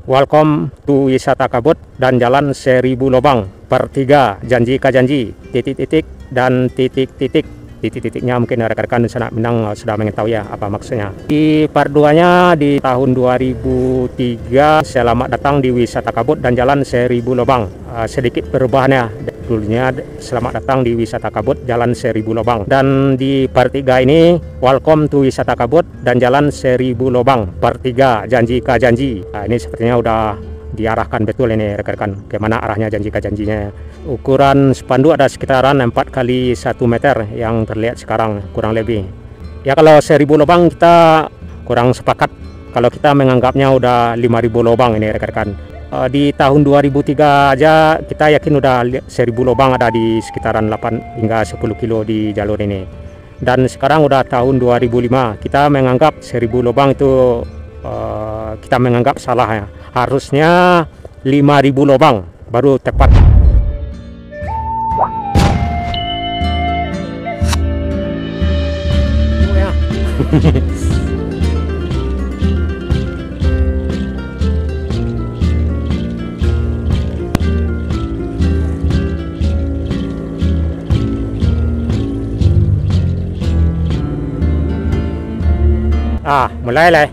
Welcome to wisata kabut dan jalan 1000 lubang per 3, janji ka janji, titik-titik dan titik-titik. Titik-titiknya mungkin rekan-rekan Sanak Minang sudah mengetahui ya apa maksudnya. Di part 2-nya di tahun 2003, selamat datang di wisata kabut dan jalan 1000 lubang. Sedikit perubahannya. Dulunya selamat datang di wisata kabut jalan 1000 lubang, dan di part 3 ini welcome to wisata kabut dan jalan 1000 lubang part 3, janji ka janji. Nah, ini sepertinya udah diarahkan betul ini rekan-rekan, kemana arahnya janji ka janjinya. Ukuran spanduk ada sekitaran 4 kali 1 meter yang terlihat sekarang kurang lebih. Ya kalau 1000 lubang kita kurang sepakat, kalau kita menganggapnya udah 5000 lubang ini rekan-rekan. Di tahun 2003 aja kita yakin udah 1000 lubang ada di sekitaran 8 hingga 10 kilo di jalur ini. Dan sekarang udah tahun 2005, kita menganggap 1000 lubang itu kita menganggap salah ya. Harusnya 5000 lubang baru tepat. Mulai lah.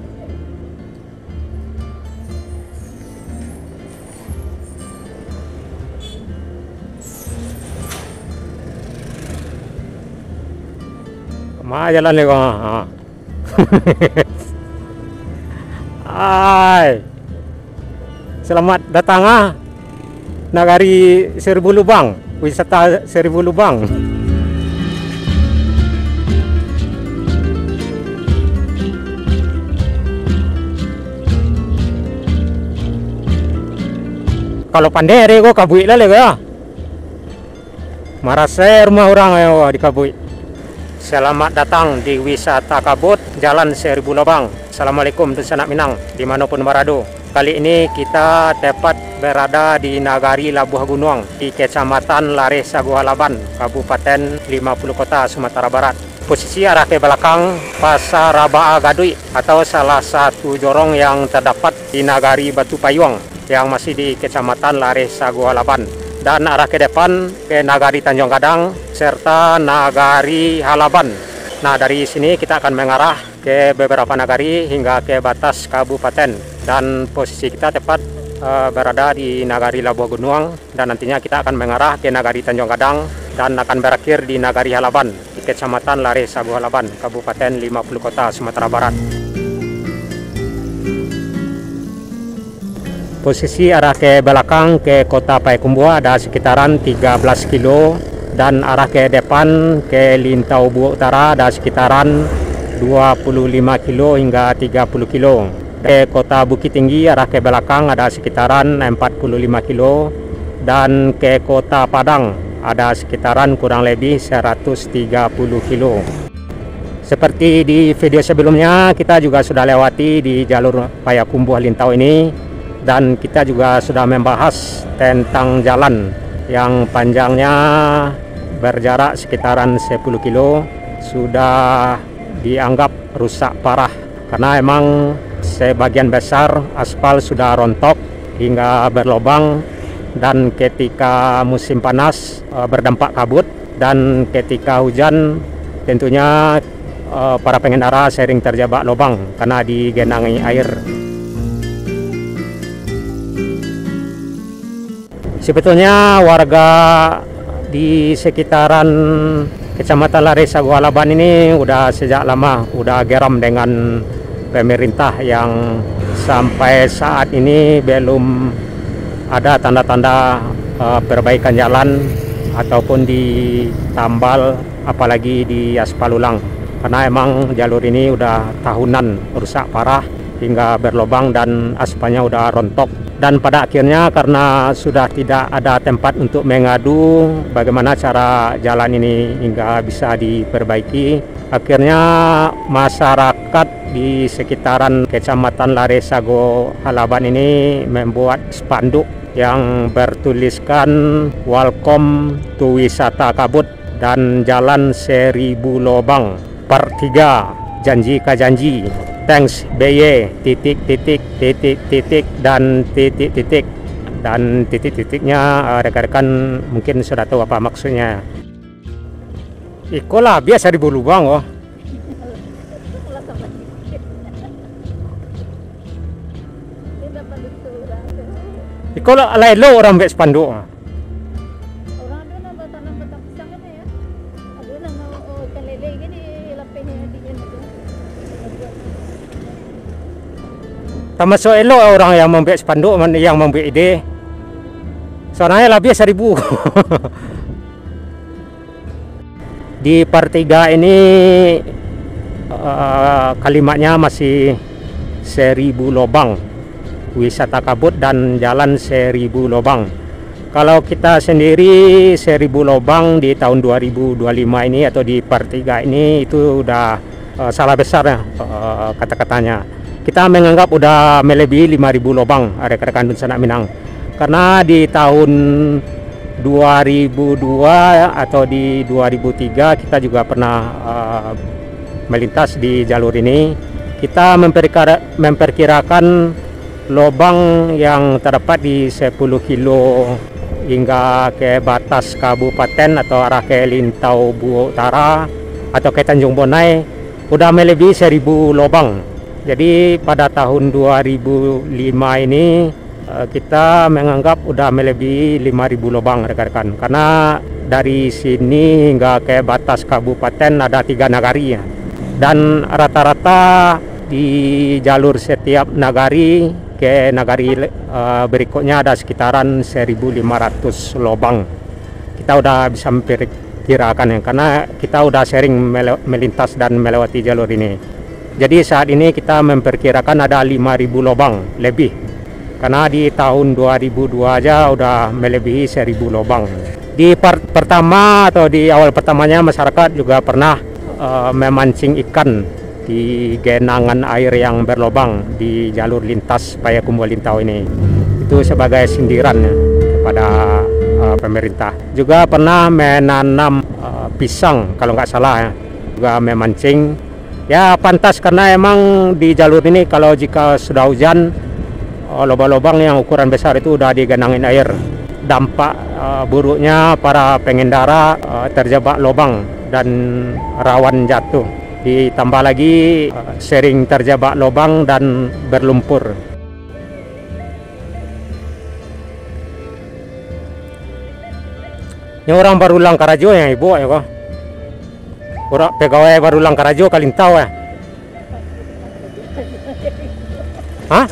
Kemana jalan nih kok? Selamat datang Nagari 1000 lubang, wisata 1000 lubang. Kalau pandai rego kabui lah ya. Marase rumah orang ayo di kabui. Selamat datang di wisata kabut jalan 1000 lubang. Assalamualaikum dan Sanak Minang dimanapun berada. Kali ini kita tepat berada di Nagari Labuh Gunung di Kecamatan Lare Saguha Laban, Kabupaten 50 Kota, Sumatera Barat. Posisi arah ke belakang Pasar Rabaa Gadui atau salah satu jorong yang terdapat di Nagari Batu Payung yang masih di Kecamatan Lare Saguha Laban, dan arah ke depan ke Nagari Tanjung Gadang serta Nagari Halaban. Nah, dari sini kita akan mengarah ke beberapa nagari hingga ke batas kabupaten, dan posisi kita tepat berada di Nagari Labuh Gunung, dan nantinya kita akan mengarah ke Nagari Tanjung Gadang dan akan berakhir di Nagari Halaban di Kecamatan Lare Saguha Laban, Kabupaten 50 Kota, Sumatera Barat. Posisi arah ke belakang ke Kota Payakumbuh ada sekitaran 13 kilo, dan arah ke depan ke Lintau Buah Utara ada sekitaran 25 kilo hingga 30 kilo. Ke Kota Bukit Tinggi arah ke belakang ada sekitaran 45 kilo, dan ke Kota Padang ada sekitaran kurang lebih 130 kilo. Seperti di video sebelumnya, kita juga sudah lewati di jalur Payakumbuh Lintau ini, dan kita juga sudah membahas tentang jalan yang panjangnya berjarak sekitaran 10 kilo sudah dianggap rusak parah, karena emang sebagian besar aspal sudah rontok hingga berlubang, dan ketika musim panas berdampak kabut, dan ketika hujan tentunya para pengendara sering terjebak lubang karena digenangi air. Sebetulnya warga di sekitaran Kecamatan Lare Saguha Laban ini udah sejak lama udah geram dengan pemerintah yang sampai saat ini belum ada tanda-tanda perbaikan jalan ataupun ditambal, apalagi di aspal ulang, karena emang jalur ini udah tahunan rusak parah hingga berlubang dan aspalnya udah rontok. Dan pada akhirnya karena sudah tidak ada tempat untuk mengadu bagaimana cara jalan ini hingga bisa diperbaiki, akhirnya masyarakat di sekitaran Kecamatan Lare Saguha Laban ini membuat spanduk yang bertuliskan welcome to wisata kabut dan jalan 1000 lubang per 3, janji ka janji. thanks BY titik titik titik titik dan titik titik, dan titik-titiknya rekan-rekan mungkin sudah tahu apa maksudnya. Ikolah biasa di Bulubang oh. Ikolah lain lo orang bek spanduk. Orang ada nama tanam batang pisang kan ya. Ada nama ikan lele gini lapehnya dingin itu. Termasuk elo orang yang membuat spanduk, yang membuat ide. Soalnya lebih 1000. Di part 3 ini kalimatnya masih 1000 lubang, wisata kabut dan jalan 1000 lubang. Kalau kita sendiri 1000 lubang di tahun 2025 ini atau di part 3 ini itu udah salah besar ya kata-katanya. Kita menganggap udah melebihi 5000 lubang rekan-rekan Sanak Minang. Karena di tahun 2002 atau di 2003 kita juga pernah melintas di jalur ini. Kita memperkirakan lubang yang terdapat di 10 kilo hingga ke batas kabupaten atau arah ke Lintau Utara atau ke Tanjung Bonai udah melebihi 1000 lubang. Jadi pada tahun 2005 ini kita menganggap udah melebihi 5000 lubang rekan-rekan, karena dari sini hingga ke batas kabupaten ada 3 nagari ya. Dan rata-rata di jalur setiap nagari ke nagari berikutnya ada sekitaran 1500 lubang. Kita udah bisa memperkirakan ya, karena kita udah sering melintas dan melewati jalur ini. Jadi saat ini kita memperkirakan ada 5000 lubang lebih, karena di tahun 2002 aja udah melebihi 1000 lubang. Di part pertama atau di awal pertamanya masyarakat juga pernah memancing ikan di genangan air yang berlubang di jalur lintas Payakumbuh Lintau ini. Itu sebagai sindiran ya, kepada pemerintah. Juga pernah menanam pisang kalau nggak salah ya, juga memancing. Ya pantas, karena emang di jalur ini kalau jika sudah hujan lubang-lubang yang ukuran besar itu udah digenangin air. Dampak buruknya para pengendara terjebak lubang dan rawan jatuh. Ditambah lagi sering terjebak lubang dan berlumpur. Ini orang Barulang Karajo yang ibu ya kok. Orang pegawai Barulang Karajo Kalintau ya. Hah?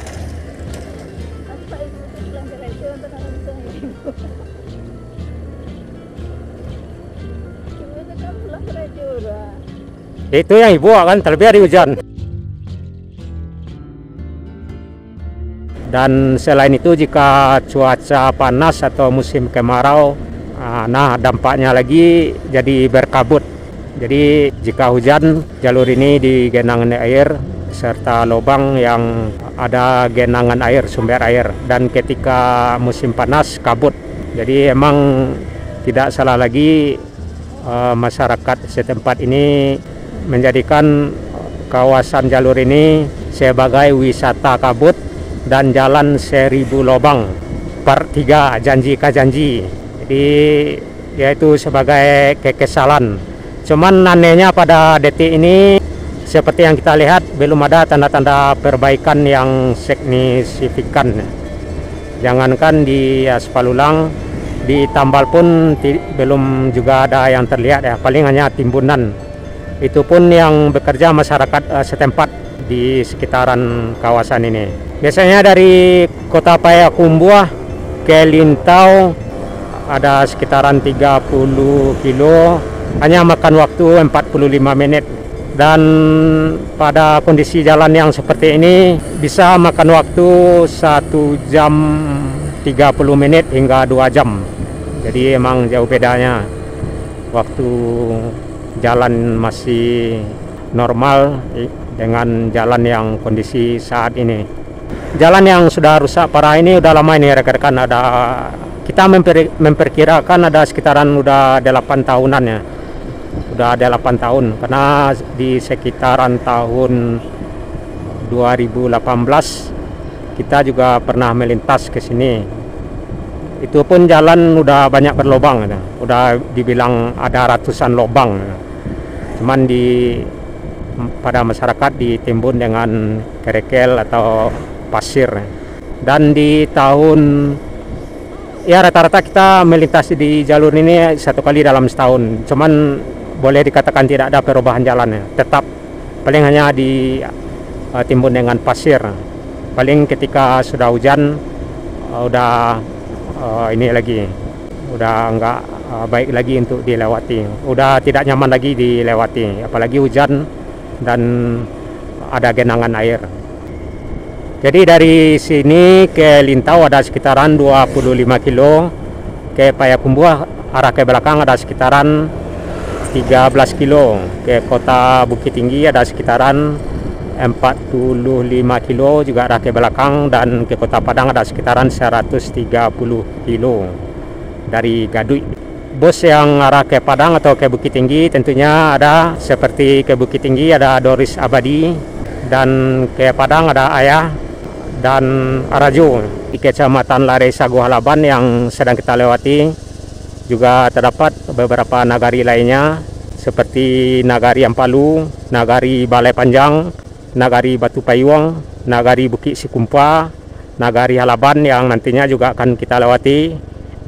Itu yang ibu kan, terlebih hari hujan. Dan selain itu jika cuaca panas atau musim kemarau, nah dampaknya lagi jadi berkabut. Jadi jika hujan, jalur ini digenangan air serta lubang yang ada genangan air, sumber air. Dan ketika musim panas kabut. Jadi emang tidak salah lagi masyarakat setempat ini menjadikan kawasan jalur ini sebagai wisata kabut dan jalan 1000 lubang part 3 janji ka janji. Jadi yaitu sebagai kekesalan. Cuman anehnya pada detik ini seperti yang kita lihat belum ada tanda-tanda perbaikan yang signifikan. Jangankan di aspal ulang, di tambal pun belum juga ada yang terlihat ya, paling hanya timbunan. Itu pun yang bekerja masyarakat setempat di sekitaran kawasan ini. Biasanya dari kota Payakumbuh ke Lintau ada sekitaran 30 kilo, hanya makan waktu 45 menit. Dan pada kondisi jalan yang seperti ini bisa makan waktu 1 jam 30 menit hingga 2 jam. Jadi emang jauh bedanya. Waktu jalan masih normal dengan jalan yang kondisi saat ini. Jalan yang sudah rusak parah ini udah lama ini rekan-rekan, kita memperkirakan ada sekitaran udah 8 tahunan ya. Udah ada 8 tahun, karena di sekitaran tahun 2018 kita juga pernah melintas ke sini. Itu pun jalan udah banyak berlobang, udah dibilang ada ratusan lobang. Cuman pada masyarakat ditimbun dengan kerikil atau pasir. Dan di tahun ya rata-rata kita melintasi di jalur ini 1 kali dalam setahun. Cuman boleh dikatakan tidak ada perubahan jalan, tetap paling hanya ditimbun dengan pasir. Paling ketika sudah hujan udah ini lagi udah enggak baik lagi untuk dilewati, udah tidak nyaman lagi dilewati, apalagi hujan dan ada genangan air. Jadi dari sini ke Lintau ada sekitaran 25 kilo, ke Payakumbuh arah ke belakang ada sekitaran 13 kilo, ke kota Bukit Tinggi ada sekitaran 45 kilo juga arah ke belakang, dan ke kota Padang ada sekitaran 130 kilo dari Gadui. Bus yang arah ke Padang atau ke Bukit Tinggi tentunya ada seperti ke Bukit Tinggi ada Doris Abadi, dan ke Padang ada Ayah dan Arajo. Di Kecamatan Lare Sagu Halaban yang sedang kita lewati juga terdapat beberapa nagari lainnya seperti Nagari Ampalu, Nagari Balai Panjang, Nagari Batu Payuang, Nagari Bukit Sikumpa, Nagari Halaban yang nantinya juga akan kita lewati,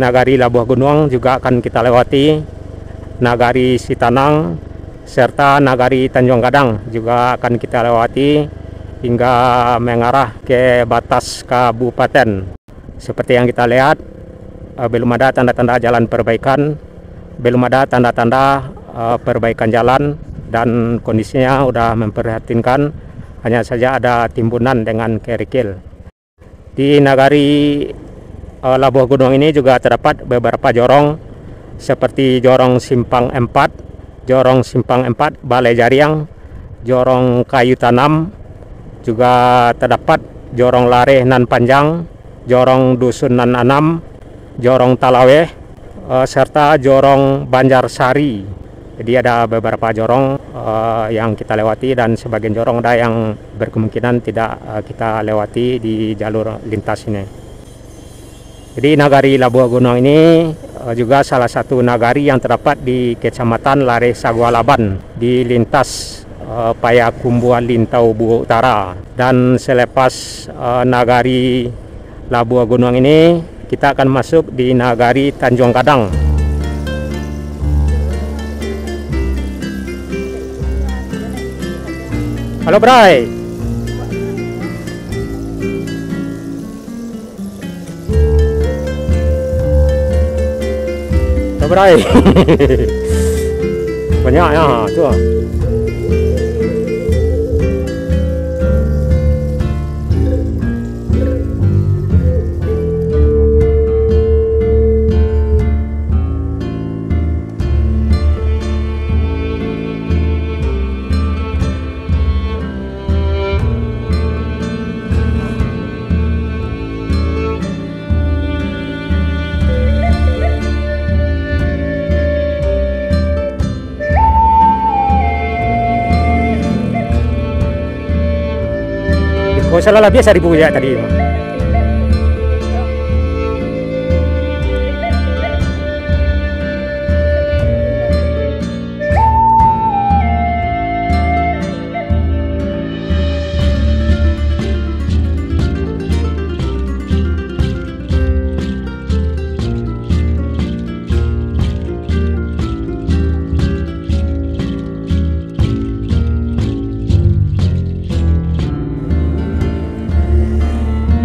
Nagari Labuh Gunung juga akan kita lewati, Nagari Sitanang, serta Nagari Tanjung Gadang juga akan kita lewati hingga mengarah ke batas kabupaten. Seperti yang kita lihat, belum ada tanda-tanda jalan perbaikan, belum ada tanda-tanda perbaikan jalan, dan kondisinya sudah memprihatinkan. Hanya saja ada timbunan dengan kerikil. Di Nagari Labuh Gunung ini juga terdapat beberapa jorong seperti Jorong Simpang 4, Jorong Simpang 4 Balai Jariang, Jorong Kayu Tanam, juga terdapat Jorong Lare Nan Panjang, Jorong Dusun Nan Anam, Jorong Talaweh, serta Jorong Banjarsari. Jadi ada beberapa jorong yang kita lewati, dan sebagian jorong ada yang berkemungkinan tidak kita lewati di jalur lintas ini. Jadi Nagari Labuh Gunung ini juga salah satu nagari yang terdapat di Kecamatan Lare Sagu Halaban di lintas Payakumbuh Lintau Buho Utara. Dan selepas Nagari Labuh Gunung ini kita akan masuk di Nagari Tanjung Gadang. Halo Bray. Halo Bray. Banyak ya tuh. Oh, salah biasa dibuat tadi.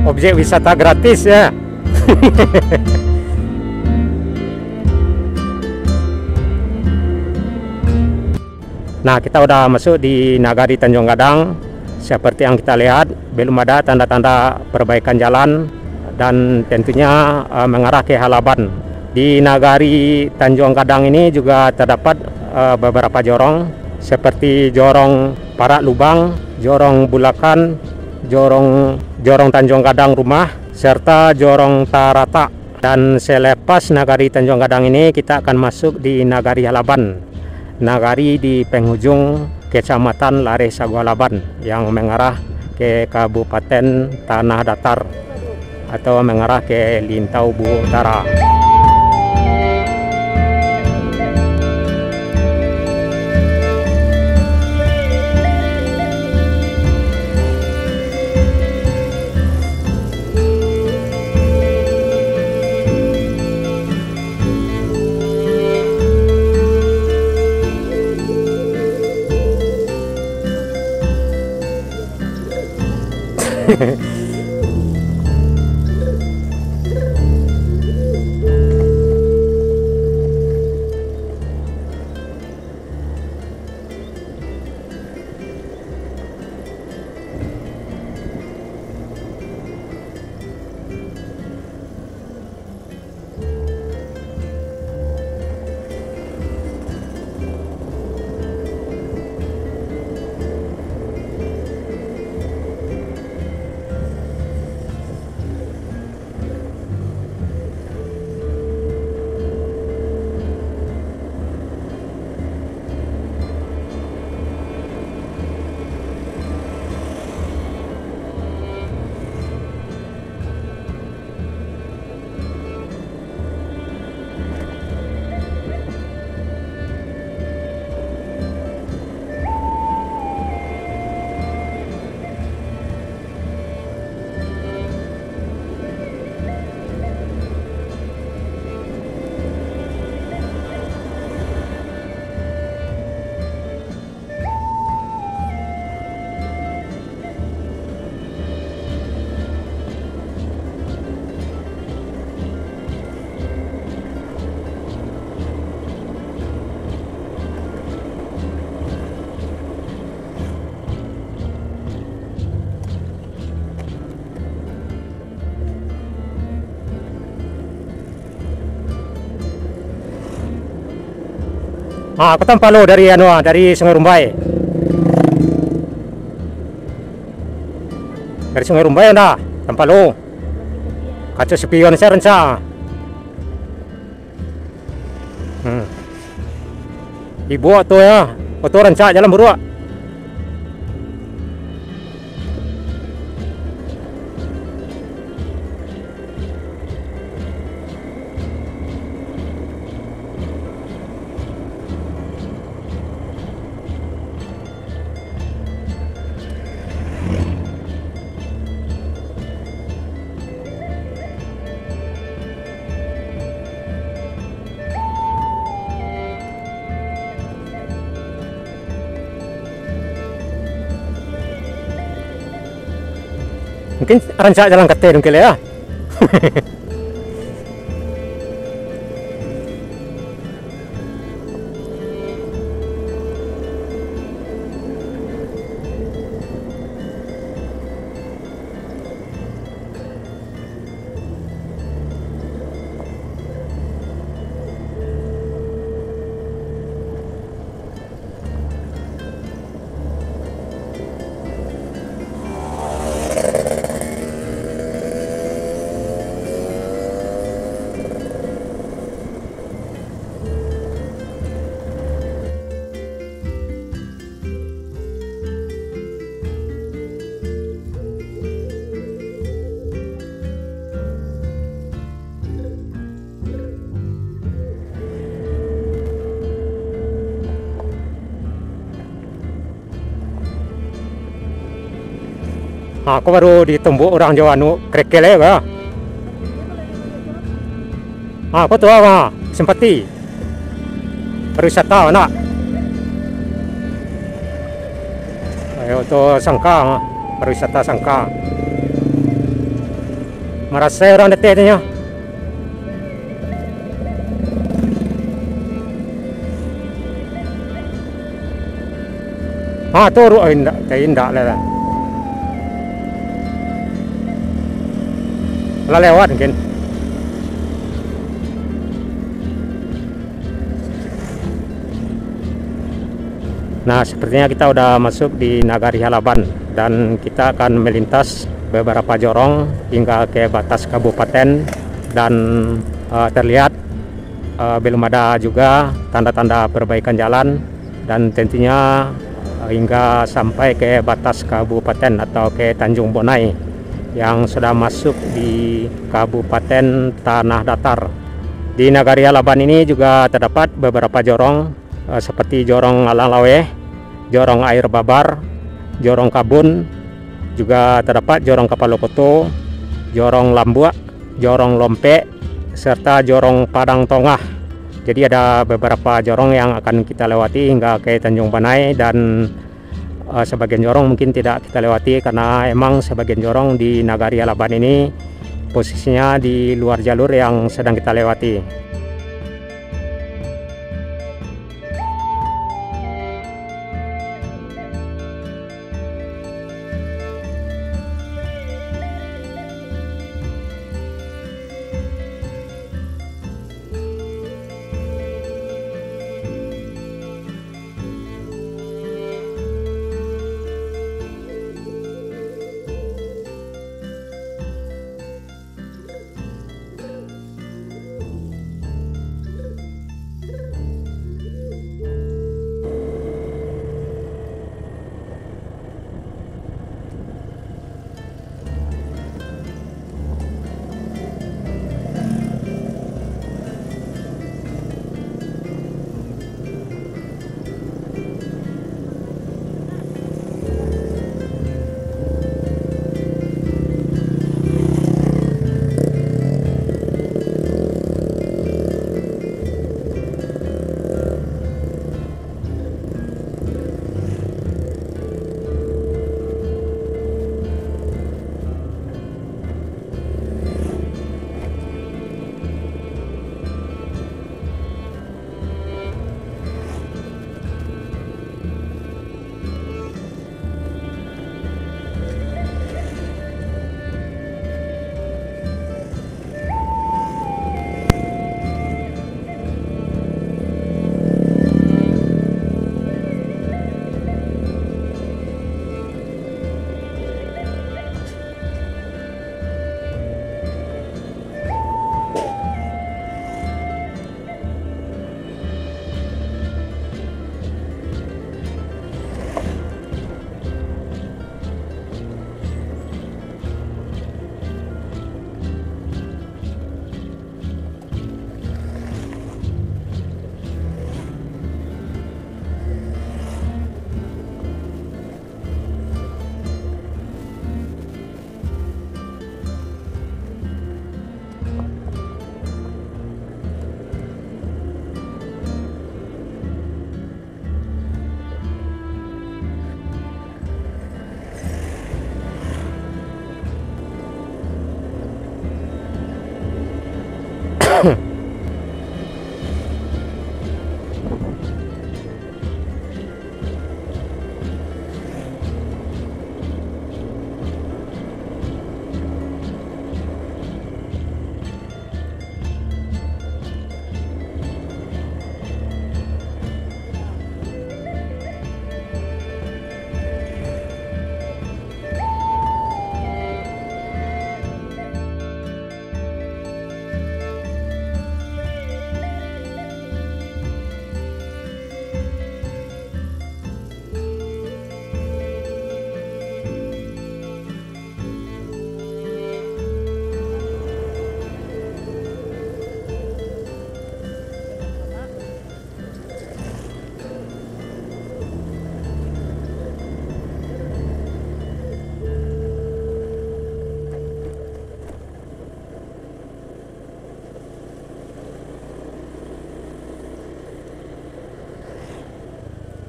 Objek wisata gratis ya. Nah, kita udah masuk di Nagari Tanjung Gadang. Seperti yang kita lihat, belum ada tanda-tanda perbaikan jalan, dan tentunya mengarah ke Halaban. Di Nagari Tanjung Gadang ini juga terdapat beberapa jorong seperti Jorong Parak Lubang, Jorong Bulakan, Jorong Tanjung Gadang Rumah, serta Jorong Tarata. Dan selepas Nagari Tanjung Gadang ini kita akan masuk di Nagari Halaban, nagari di penghujung Kecamatan Lare Sagu Halaban yang mengarah ke Kabupaten Tanah Datar atau mengarah ke Lintau Utara. Aku tanpa lo dari dari Sungai Rumbai. Dari Sungai Rumbai anda tanpa lo. Kaca spion saya renca. Ibu tuh ya, foto renca jalan berdua. Mungkin rancak jalan kate mungkin ya. Aku baru ditumbuk orang Jawa krekel ya. Aku tuh simpati pariwisata nak. Ayo tuh sangka pariwisata sangka. Merasa orang detiknya. Tuh indah lah. Lah lewat mungkin. Nah, sepertinya kita udah masuk di Nagari Halaban dan kita akan melintas beberapa jorong hingga ke batas kabupaten dan terlihat belum ada juga tanda-tanda perbaikan jalan dan tentunya hingga sampai ke batas kabupaten atau ke Tanjung Bonai yang sudah masuk di Kabupaten Tanah Datar. Di Nagari Alaban ini juga terdapat beberapa jorong seperti Jorong Alalawe, Jorong Air Babar, Jorong Kabun, juga terdapat Jorong Kapalokoto, Jorong Lambua, Jorong Lompe, serta Jorong Padang Tongah. Jadi ada beberapa jorong yang akan kita lewati hingga ke Tanjung Bonai, dan sebagian jorong mungkin tidak kita lewati karena emang sebagian jorong di Nagari Alaban ini posisinya di luar jalur yang sedang kita lewati.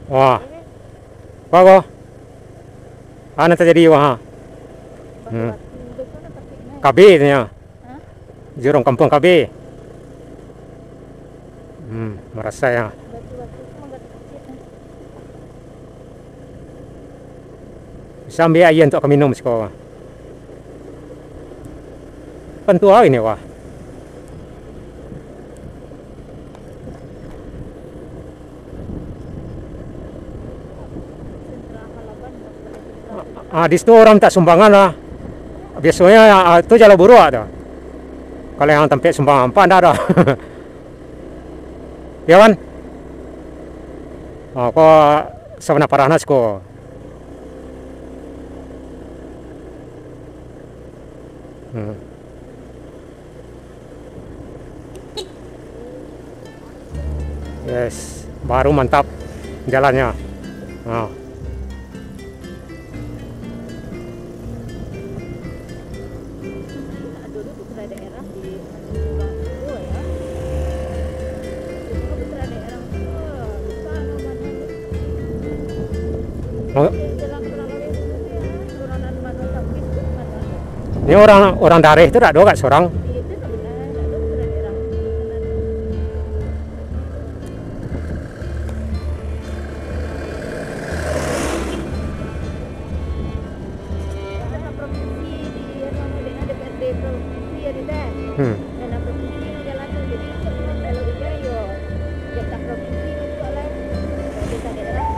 Wah, bago. Ano terjadi wah? Kabe niya. Jurong kampung Kabe. Merasa ya. Sambil ayan untuk minum sekolah. Pentua ini wah. Di situ orang tak sumbangan lah. Biasanya itu jalan buruk ada. Kalau yang tempat sumbangan apa ada. Ya kan? Kok Sabana Parahnas ko. Yes, baru mantap jalannya. Nah. Dulu putra daerah di Pulau Jawa ya. Dulu putra daerah lupa namanya. Oh, Jalan kurang lebih Turanan Mano Sapit mana? ini orang daerah itu ada gak seorang? Itu sebenarnya ada putra daerah. Ada provinsi di DPRD provinsi ya di sana. Dan provinsi yang jalan tuh jadi semua kalau dia yo kita provinsi itu oleh desa daerah.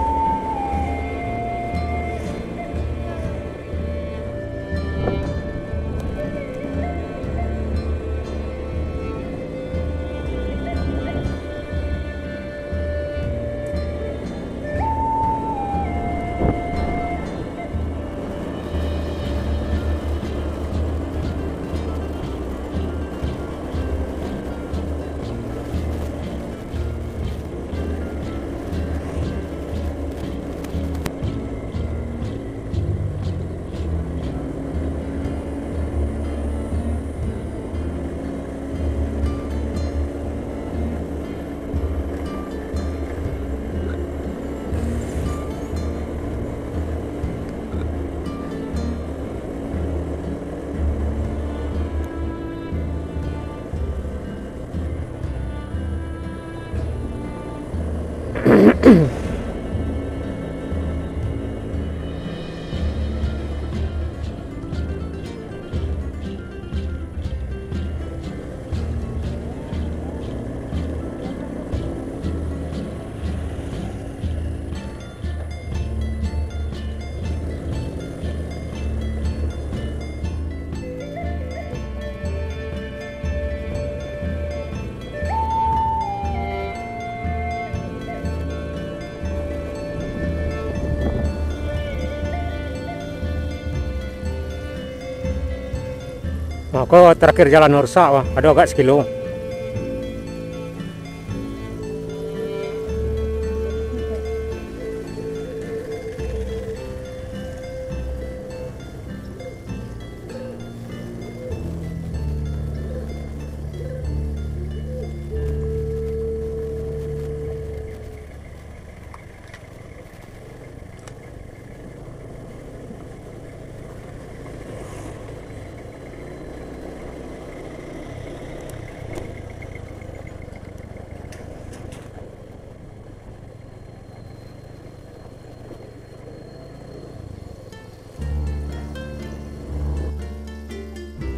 Nah, kok terakhir jalan rusak, wah, ada agak sekilo.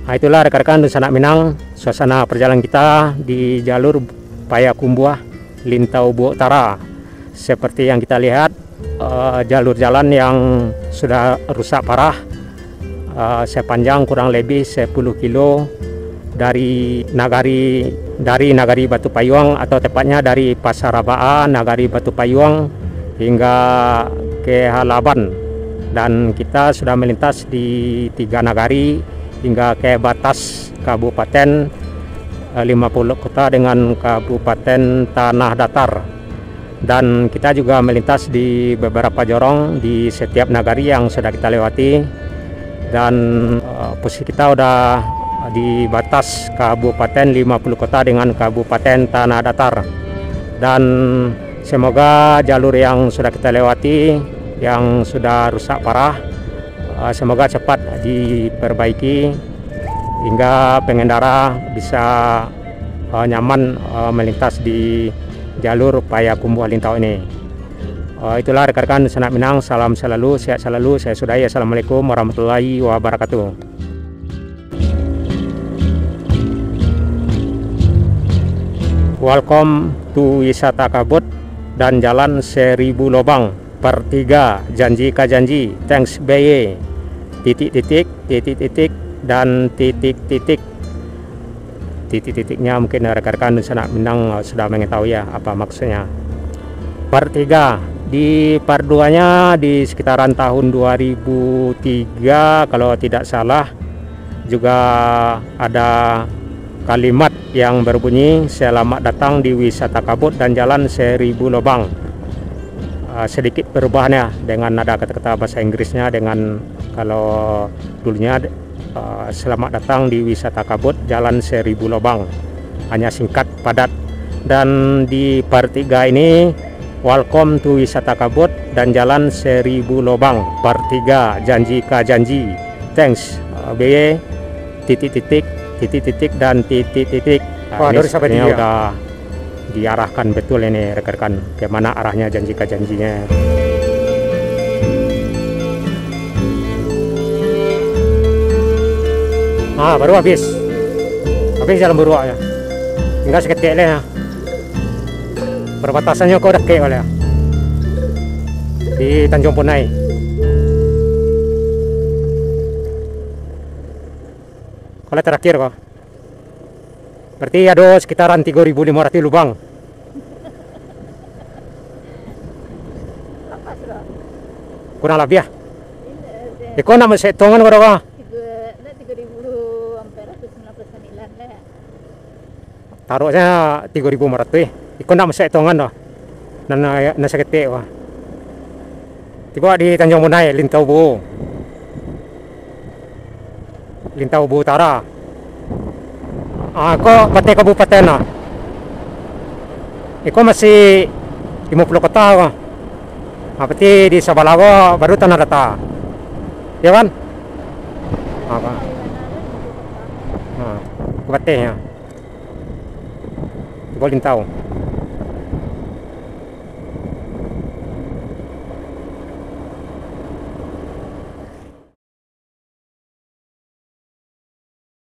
Nah, itulah rekan-rekan di Sanak Minang, suasana perjalanan kita di jalur Payakumbuh Lintau Buah Utara. Seperti yang kita lihat, jalur jalan yang sudah rusak parah, sepanjang kurang lebih 10 kilo dari Nagari Batu Payung, atau tepatnya dari Pasar Rabaan, Nagari Batu Payung hingga ke Halaban. Dan kita sudah melintas di 3 nagari hingga ke batas Kabupaten 50 kota dengan Kabupaten Tanah Datar. Dan kita juga melintas di beberapa jorong di setiap nagari yang sudah kita lewati. Dan posisi kita udah di batas Kabupaten 50 kota dengan Kabupaten Tanah Datar. Dan semoga jalur yang sudah kita lewati yang sudah rusak parah, semoga cepat diperbaiki hingga pengendara bisa nyaman melintas di jalur Payakumbuh Lintau ini. Itulah rekan-rekan Sanak Minang, salam selalu, sehat selalu. Saya sudahi, assalamualaikum warahmatullahi wabarakatuh. Welcome to wisata kabut dan jalan 1000 lubang per 3, janji ka janji, thanks BY, titik-titik, titik-titik, dan titik-titik. Titik-titiknya mungkin rekan-rekan di Sanak Minang sudah mengetahui ya apa maksudnya. Per 3, Di part 2-nya di sekitaran tahun 2003 kalau tidak salah, juga ada kalimat yang berbunyi selamat datang di wisata kabut dan jalan 1000 lubang. Sedikit perubahannya dengan nada kata-kata bahasa Inggrisnya, dengan kalau dulunya selamat datang di wisata kabut jalan 1000 lubang, hanya singkat padat. Dan di part 3 ini welcome to wisata kabut dan jalan 1000 lubang part 3 janji ka janji. Thanks BY titik-titik titik-titik dan titik-titik. Wah, dari sampai sepertinya tiga. udah diarahkan betul ini rekan-rekan kemana arahnya janji ka janjinya. Baru habis jalan buruk ya, tinggal seketik lah ya. Perbatasannya kau udah kayak oleh di Tanjung Punai. Kalau terakhir kok berarti ada sekitaran 3.500 lubang. Apa sudah? Kurang lebih ya. Ini Iko nama sehitungan berapa? 3.499 lah. Taruhnya 3.500. Iko nama sehitungan dah. Nana seketik wah. Tiba di Tanjung Punai, Lintau Bu Utara. Kok Pati Kabupaten ah. Iko masih 50 kota kok. Berarti di Sabalago baru tanah data. Ya kan? Apa? Kabupaten ya. Tiba Lintau.